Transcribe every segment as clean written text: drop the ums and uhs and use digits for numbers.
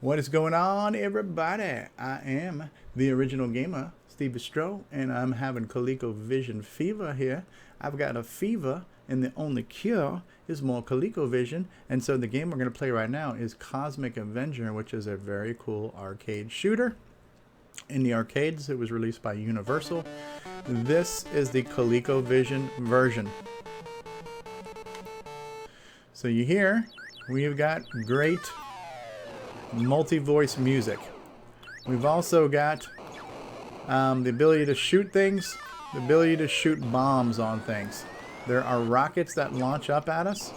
What is going on, everybody? I am the original gamer, ColecoVision, and I'm having ColecoVision fever here. I've got a fever, and the only cure is more ColecoVision. And so the game we're going to play right now is Cosmic Avenger, which is a very cool arcade shooter. In the arcades, it was released by Universal. This is the ColecoVision version. So you hear, we've got great multi-voice music. We've also got the ability to shoot things, the ability to shoot bombs on things. There are rockets that launch up at us,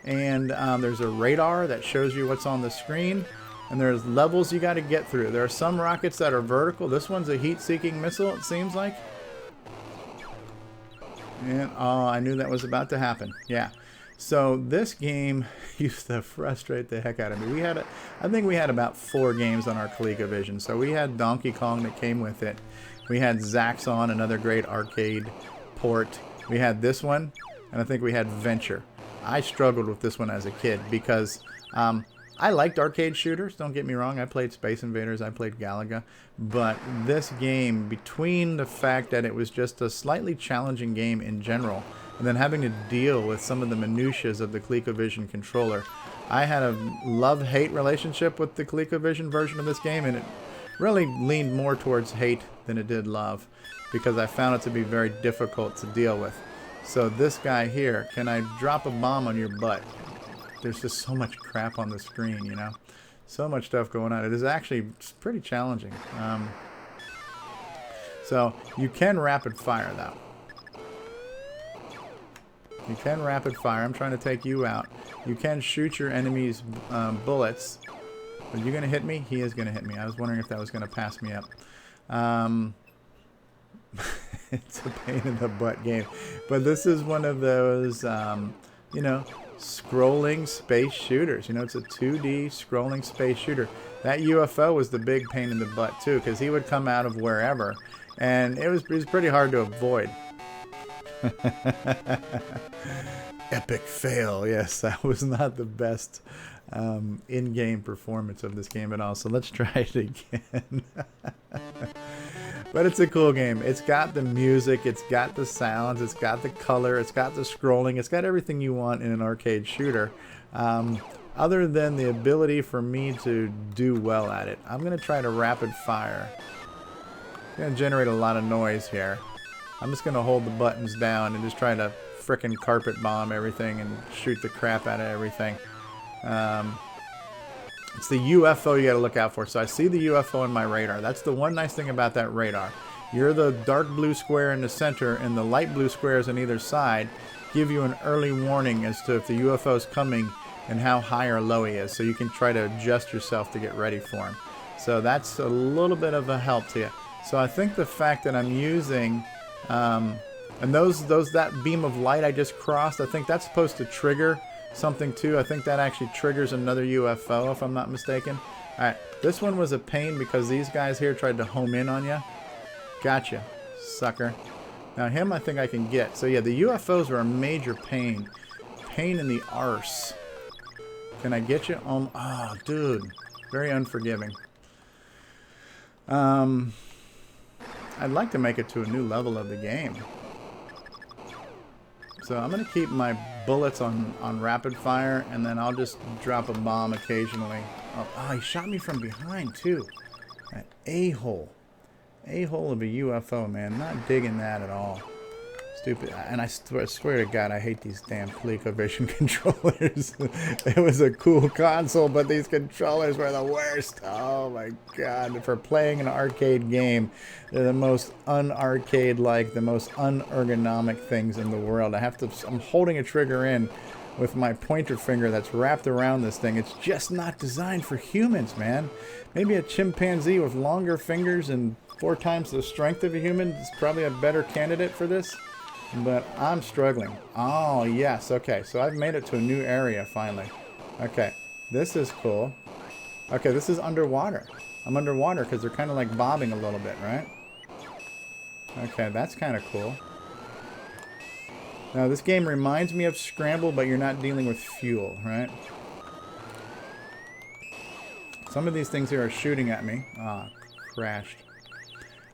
and there's a radar that shows you what's on the screen, and there's levels you got to get through. There are some rockets that are vertical. This one's a heat-seeking missile, it seems like. And oh, I knew that was about to happen. Yeah. So this game used to frustrate the heck out of me. I think we had about 4 games on our ColecoVision. So we had Donkey Kong that came with it. We had Zaxxon, another great arcade port. We had this one, and I think we had Venture. I struggled with this one as a kid because I liked arcade shooters. Don't get me wrong. I played Space Invaders. I played Galaga. But this game, between the fact that it was just a slightly challenging game in general, and then having to deal with some of the minutiae of the ColecoVision controller, I had a love-hate relationship with the ColecoVision version of this game, and it really leaned more towards hate than it did love, because I found it to be very difficult to deal with. So this guy here, can I drop a bomb on your butt? There's just so much crap on the screen, you know? So much stuff going on. It is actually pretty challenging. So you can rapid fire, though. You can rapid fire. I'm trying to take you out. You can shoot your enemy's bullets. Are you going to hit me? He is going to hit me. I was wondering if that was going to pass me up. It's a pain in the butt game. But this is one of those, you know, scrolling space shooters. You know, it's a 2D scrolling space shooter. That UFO was the big pain in the butt, too, because he would come out of wherever. And it was pretty hard to avoid. Epic fail. Yes, that was not the best in-game performance of this game at all. So let's try it again. But it's a cool game. It's got the music, it's got the sounds, it's got the color, it's got the scrolling, it's got everything you want in an arcade shooter. Other than the ability for me to do well at it. I'm going to try to rapid fire. It's going to generate a lot of noise here. I'm just going to hold the buttons down and just try to frickin' carpet bomb everything and shoot the crap out of everything. It's the UFO you got to look out for. So I see the UFO in my radar. That's the one nice thing about that radar. You're the dark blue square in the center, and the light blue squares on either side give you an early warning as to if the UFO is coming and how high or low he is. So you can try to adjust yourself to get ready for him. So that's a little bit of a help to you. So I think the fact that I'm using... and that beam of light I just crossed, I think that's supposed to trigger something too. I think that actually triggers another UFO, if I'm not mistaken. Alright, this one was a pain because these guys here tried to home in on you. Gotcha, sucker. Now him I think I can get. So yeah, the UFOs were a major pain. Pain in the arse. Can I get you? Oh, dude. Very unforgiving. I'd like to make it to a new level of the game. So I'm going to keep my bullets on rapid fire, and then I'll just drop a bomb occasionally. Oh, he shot me from behind, too. That a-hole. A-hole of a UFO, man. Not digging that at all. Stupid. And I swear to God, I hate these damn ColecoVision controllers. It was a cool console, but these controllers were the worst. Oh my God. For playing an arcade game, they're the most un-arcade-like, the most unergonomic things in the world. I'm holding a trigger in with my pointer finger that's wrapped around this thing. It's just not designed for humans, man. Maybe a chimpanzee with longer fingers and 4 times the strength of a human is probably a better candidate for this. But I'm struggling. Oh, yes. Okay, so I've made it to a new area, finally. Okay, this is cool. Okay, this is underwater. I'm underwater because they're kind of like bobbing a little bit, right? Okay, that's kind of cool. Now, this game reminds me of Scramble, but you're not dealing with fuel, right? Some of these things here are shooting at me. Ah, crashed.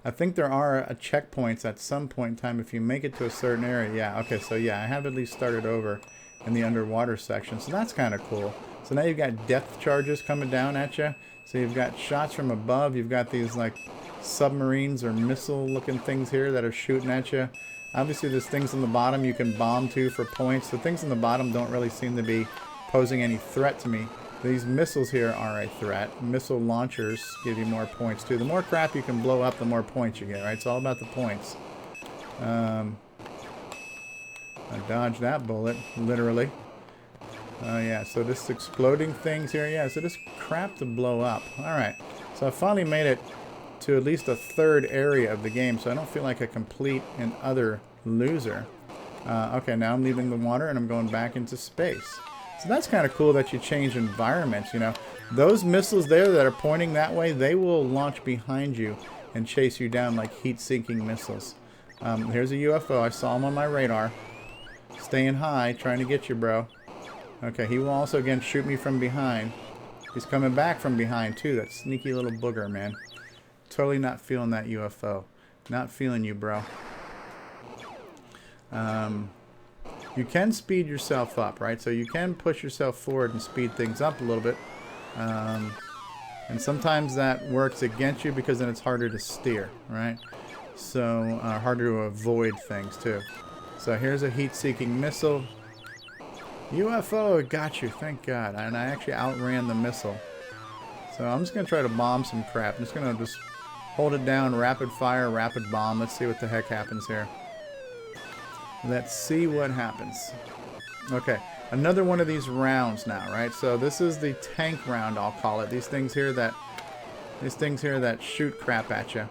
I think there are checkpoints at some point in time if you make it to a certain area. Yeah, okay, so yeah, I have at least started over in the underwater section, so that's kind of cool. So now you've got depth charges coming down at you. So you've got shots from above. You've got these like submarines or missile-looking things here that are shooting at you. Obviously, there's things on the bottom you can bomb to for points. The things on the bottom don't really seem to be posing any threat to me. These missiles here are a threat. Missile launchers give you more points too. The more crap you can blow up, the more points you get, right? It's all about the points. I dodged that bullet, literally. Oh yeah, so this exploding things here, yeah, so this crap to blow up. Alright, so I finally made it to at least a third area of the game, so I don't feel like a complete and utter loser. Okay, now I'm leaving the water and I'm going back into space. So that's kind of cool that you change environments, you know. Those missiles there that are pointing that way, they will launch behind you and chase you down like heat-seeking missiles. Here's a UFO. I saw him on my radar. Staying high, trying to get you, bro. Okay, he will also, again, shoot me from behind. He's coming back from behind, too. That sneaky little booger, man. Totally not feeling that UFO. Not feeling you, bro. You can speed yourself up, right? So you can push yourself forward and speed things up a little bit. And sometimes that works against you because then it's harder to steer, right? So, harder to avoid things, too. So here's a heat-seeking missile. UFO, got you, thank God. And I actually outran the missile. So I'm just going to try to bomb some crap. I'm just going to just hold it down, rapid fire, rapid bomb. Let's see what the heck happens here. Let's see what happens. Okay, another one of these rounds now, right? So this is the tank round, I'll call it. These things here that shoot crap at you.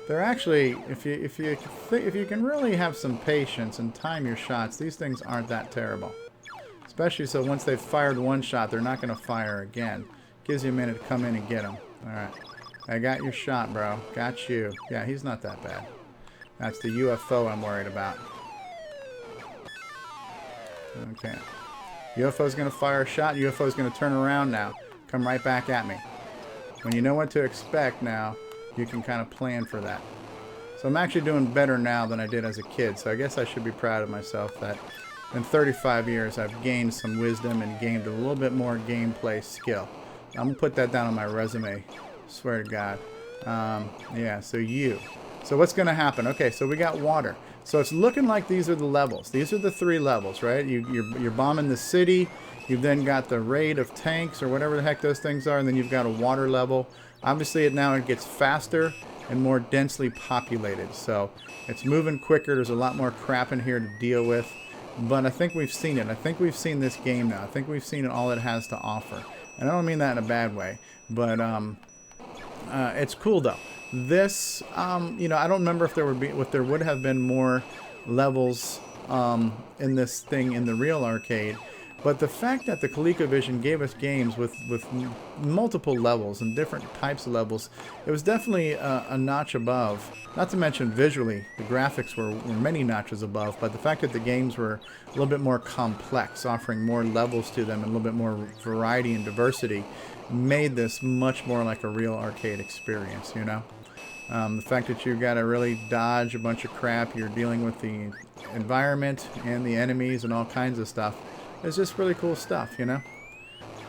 They're actually, if you can really have some patience and time your shots, these things aren't that terrible. Especially so once they've fired one shot, they're not going to fire again. Gives you a minute to come in and get them. Alright. I got your shot, bro. Got you. Yeah, he's not that bad. That's the UFO I'm worried about. Okay. UFO's going to fire a shot. UFO's going to turn around now. Come right back at me. When you know what to expect now, you can kind of plan for that. So I'm actually doing better now than I did as a kid. So I guess I should be proud of myself that in 35 years I've gained some wisdom and gained a little bit more gameplay skill. I'm going to put that down on my resume. Swear to God. Yeah, so what's going to happen? Okay, so we got water. So it's looking like these are the levels. These are the 3 levels, right? You're bombing the city. You've then got the raid of tanks or whatever the heck those things are. And then you've got a water level. Obviously, now it gets faster and more densely populated. So it's moving quicker. There's a lot more crap in here to deal with. But I think we've seen it. I think we've seen this game now. I think we've seen all it has to offer. And I don't mean that in a bad way. But it's cool, though. This, you know, I don't remember if there would have been more levels in this thing in the real arcade. But the fact that the ColecoVision gave us games with multiple levels and different types of levels, it was definitely a notch above. Not to mention visually, the graphics were many notches above, but the fact that the games were a little bit more complex, offering more levels to them and a little bit more variety and diversity, made this much more like a real arcade experience, you know? The fact that you've got to really dodge a bunch of crap, you're dealing with the environment and the enemies and all kinds of stuff. It's just really cool stuff, you know.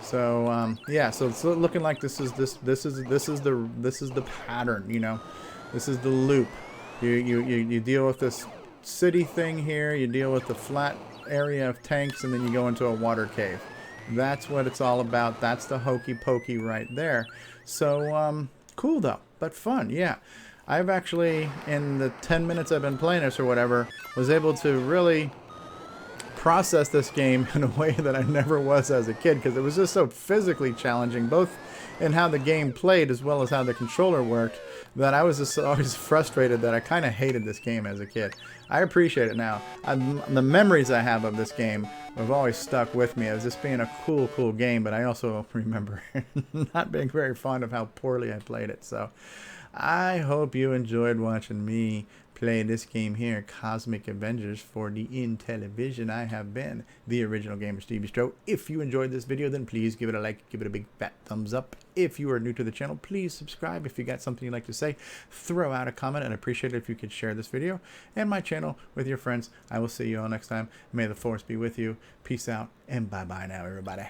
So yeah, so it's looking like this is the pattern, you know. This is the loop. You deal with this city thing here, you deal with the flat area of tanks, and then you go into a water cave. That's what it's all about. That's the hokey pokey right there. So cool though, but fun, yeah. I've actually, in the 10 minutes I've been playing this or whatever, was able to really process this game in a way that I never was as a kid, because it was just so physically challenging, both in how the game played as well as how the controller worked, that I was just always frustrated that I kind of hated this game as a kid. I appreciate it now. The memories I have of this game have always stuck with me as this being a cool game, but I also remember not being very fond of how poorly I played it. So I hope you enjoyed watching me play play this game here, Cosmic Avengers, for the Intellivision. I have been the original gamer, ColecoVision. If you enjoyed this video, then please give it a like, give it a big fat thumbs up. If you are new to the channel, please subscribe. If you got something you'd like to say, throw out a comment, and appreciate it if you could share this video and my channel with your friends. I will see you all next time. May the force be with you. Peace out, and bye-bye now, everybody.